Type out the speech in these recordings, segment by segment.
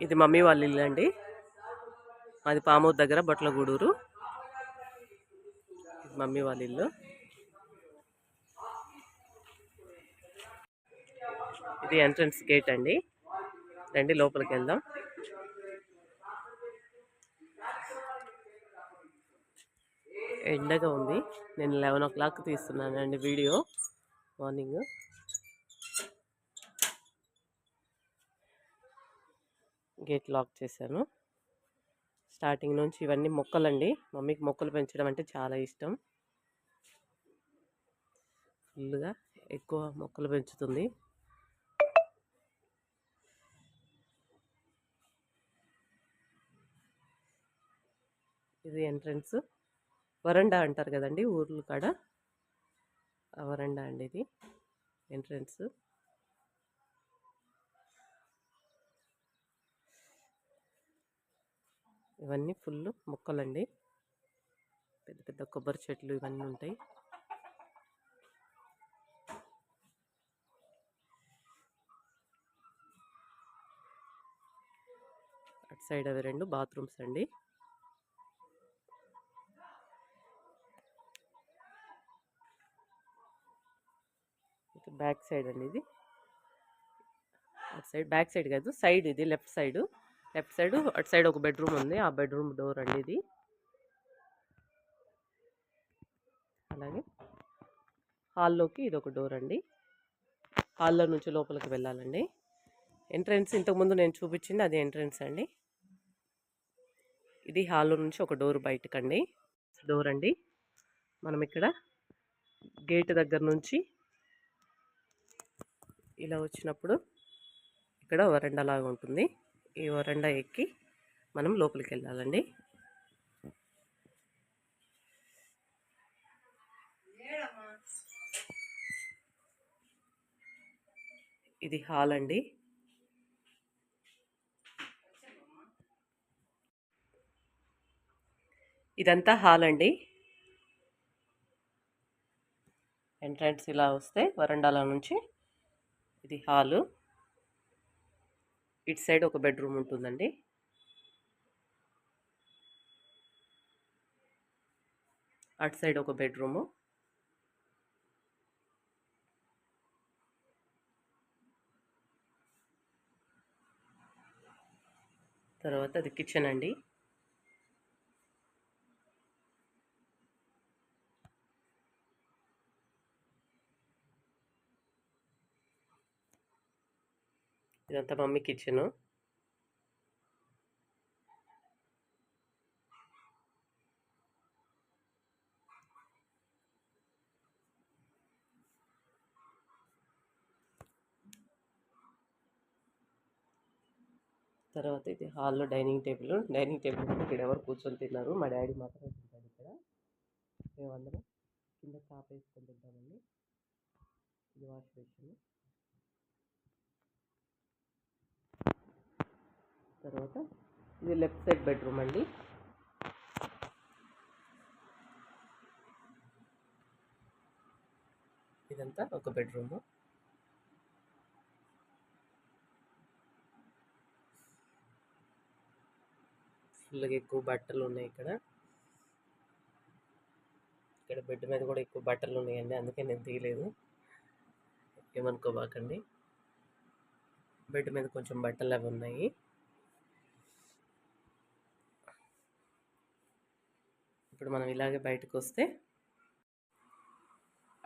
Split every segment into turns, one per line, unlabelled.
ఇది మమ్మీ వాళ్ళ ఇల్లు అండి. మాది పామూరు దగ్గర బొట్లగూడూరు. ఇది మమ్మీ వాళ్ళ ఇల్లు. ఇది ఎంట్రన్స్ గేట్ అండి. రండి లోపలికి వెళ్దాం. ఎండగా ఉంది. నేను 11 o'clock తీస్తున్నానండి వీడియో మార్నింగ్. గేట్ లాక్ చేశాను. స్టార్టింగ్ నుంచి ఇవన్నీ మొక్కలండి. మమ్మీకి మొక్కలు పెంచడం అంటే చాలా ఇష్టం. ఫుల్గా ఎక్కువ మొక్కలు పెంచుతుంది. ఇది ఎంట్రన్స్. వరండా అంటారు కదండి ఊర్ల కాడ, ఆ వరండా అండి ఇది ఎంట్రన్స్. ఇవన్నీ ఫుల్ మొక్కలండి. పెద్ద పెద్ద కొబ్బరి చెట్లు ఇవన్నీ ఉంటాయి. అటు సైడ్ అవి 2 బాత్రూమ్స్ అండి. బ్యాక్ సైడ్ అండి ఇది. అటు సైడ్ బ్యాక్ సైడ్ కాదు, సైడ్ ఇది లెఫ్ట్ సైడ్. అటు సైడ్ ఒక బెడ్రూమ్ ఉంది. ఆ బెడ్రూమ్ డోర్ అండి ఇది. అలాగే హాల్లోకి ఇది ఒక డోర్ అండి. హాల్లో నుంచి లోపలికి వెళ్ళాలండి. ఎంట్రన్స్ ఇంతకుముందు నేను చూపించింది అది ఎంట్రన్స్ అండి. ఇది హాల్లో నుంచి ఒక డోర్ బయటకండి. డోర్ అండి. మనం ఇక్కడ గేట్ దగ్గర నుంచి ఇలా వచ్చినప్పుడు ఇక్కడ వరండా లాగా ఉంటుంది. ఈ వరండా ఎక్కి మనం లోపలికి వెళ్ళాలండి. ఇది హాల్ అండి. ఇదంతా హాల్ అండి. ఎంట్రన్స్ ఇలా వస్తే వరండాల నుంచి ఇది హాలు. ఇటు సైడ్ ఒక బెడ్రూమ్ ఉంటుందండి. అటు సైడ్ ఒక బెడ్రూము. తర్వాత అది కిచెన్ అండి. ఇదంతా మమ్మీ కిచెను. తర్వాత ఇది హాల్లో డైనింగ్ టేబుల్. డైనింగ్ టేబుల్ ఇక్కడ ఎవరు కూర్చొని తిన్నారు, మా డాడీ మాత్రమే తింటాడు ఇక్కడ. మేమందరం కింద చాప వేసుకొని తింటామండి. ఇది వాష్ బేసిన్. తర్వాత ఇది లెఫ్ట్ సైడ్ బెడ్రూమ్ అండి. ఇదంతా ఒక బెడ్రూము. ఫుల్గా ఎక్కువ బట్టలు ఉన్నాయి ఇక్కడ. ఇక్కడ బెడ్ మీద కూడా ఎక్కువ బట్టలు ఉన్నాయండి, అందుకే నేను తీయలేదు, ఏమనుకోబాకండి. బెడ్ మీద కొంచెం బట్టలు అవి ఉన్నాయి. ఇప్పుడు మనం ఇలాగే బయటకు వస్తే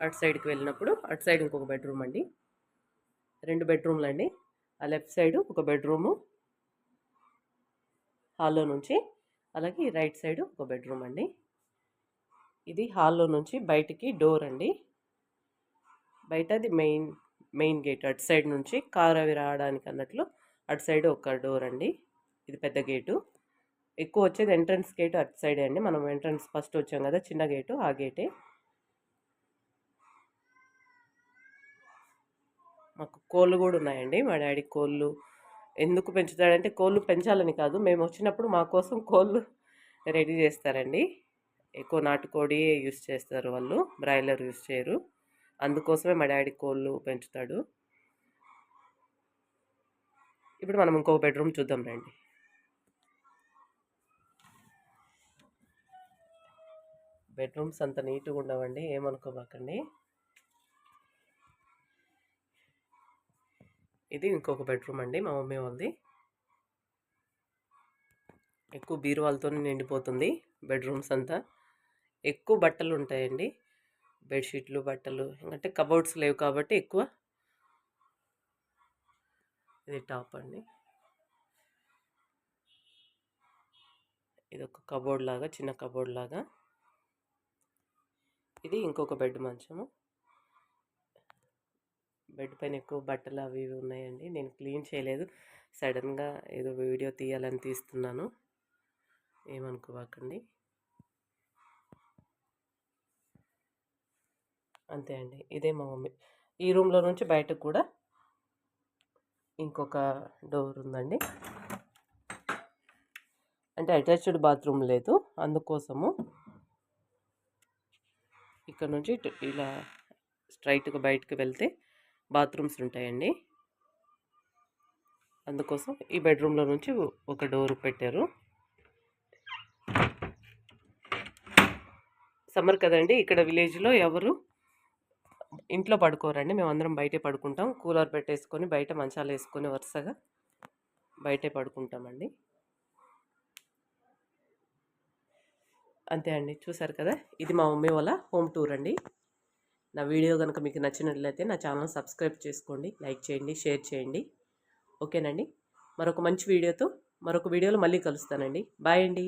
అటు సైడ్కి వెళ్ళినప్పుడు అటు సైడ్ ఇంకొక బెడ్రూమ్ అండి. 2 బెడ్రూమ్లు అండి. ఆ లెఫ్ట్ సైడ్ ఒక బెడ్రూము హాల్లో నుంచి, అలాగే రైట్ సైడ్ ఒక బెడ్రూమ్ అండి. ఇది హాల్లో నుంచి బయటికి డోర్ అండి. బయట అది మెయిన్ గేట్. అటు సైడ్ నుంచి కార్ అవి రావడానికి అన్నట్లు అటు సైడ్ ఒక డోర్ అండి. ఇది పెద్ద గేటు. ఎక్కువ వచ్చేది ఎంట్రన్స్ గేటు అటు సైడే అండి. మనం ఎంట్రన్స్ ఫస్ట్ వచ్చాం కదా, చిన్న గేటు, ఆ గేటే. మాకు కోళ్ళు కూడా ఉన్నాయండి. మా డాడీ కోళ్ళు ఎందుకు పెంచుతాడంటే, కోళ్ళు పెంచాలని కాదు, మేము వచ్చినప్పుడు మా కోసం కోళ్ళు రెడీ చేస్తారండి. ఎక్కువ నాటుకోడి యూస్ చేస్తారు వాళ్ళు, బ్రాయిలర్ యూస్ చేయరు. అందుకోసమే మా డాడీ కోళ్ళు పెంచుతాడు. ఇప్పుడు మనం ఇంకో బెడ్రూమ్ చూద్దాం రండి. బెడ్రూమ్స్ అంత నీట్గా ఉండవండి, ఏమనుకోబాకండి. ఇది ఇంకొక బెడ్రూమ్ అండి మా మమ్మీ వాళ్ళది. ఎక్కువ బీరువాలతో నిండిపోతుంది బెడ్రూమ్స్ అంతా. ఎక్కువ బట్టలు ఉంటాయండి, బెడ్షీట్లు బట్టలు, అంటే కబోర్డ్స్ లేవు కాబట్టి ఎక్కువ. ఇది టాప్ అండి, ఇది ఒక కబోర్డ్ లాగా, చిన్న కబోర్డ్ లాగా. ఇది ఇంకొక బెడ్ మంచము. బెడ్ పైన ఎక్కువ బట్టలు అవి ఇవి ఉన్నాయండి, నేను క్లీన్ చేయలేదు, సడన్గా ఏదో వీడియో తీయాలని తీస్తున్నాను, ఏమనుకోవాకండి. అంతే అండి, ఇదే మా మమ్మీ. ఈ రూమ్లో నుంచి బయటకు కూడా ఇంకొక డోర్ ఉందండి, అంటే అటాచ్డ్ బాత్రూమ్ లేదు, అందుకోసము ఇక్కడ నుంచి ఇలా స్ట్రైట్గా బయటకు వెళ్తే బాత్రూమ్స్ ఉంటాయండి, అందుకోసం ఈ బెడ్రూమ్లో నుంచి ఒక డోర్ పెట్టారు. సమ్మర్ కదండి, ఇక్కడ విలేజ్లో ఎవరు ఇంట్లో పడుకోరండి, మేమందరం బయటే పడుకుంటాం. కూలర్ పెట్టేసుకొని బయట మంచాలు వేసుకొని వరుసగా బయటే పడుకుంటామండి. అంతే అండి, చూసారు కదా, ఇది మా మమ్మీ వాళ్ళ హోమ్ టూర్ అండి. నా వీడియో కనుక మీకు నచ్చినట్లయితే నా ఛానల్ సబ్స్క్రైబ్ చేసుకోండి, లైక్ చేయండి, షేర్ చేయండి. ఓకేనండి, మరొక మంచి వీడియోతో మరొక వీడియోలో మళ్ళీ కలుస్తానండి. బాయ్ అండి.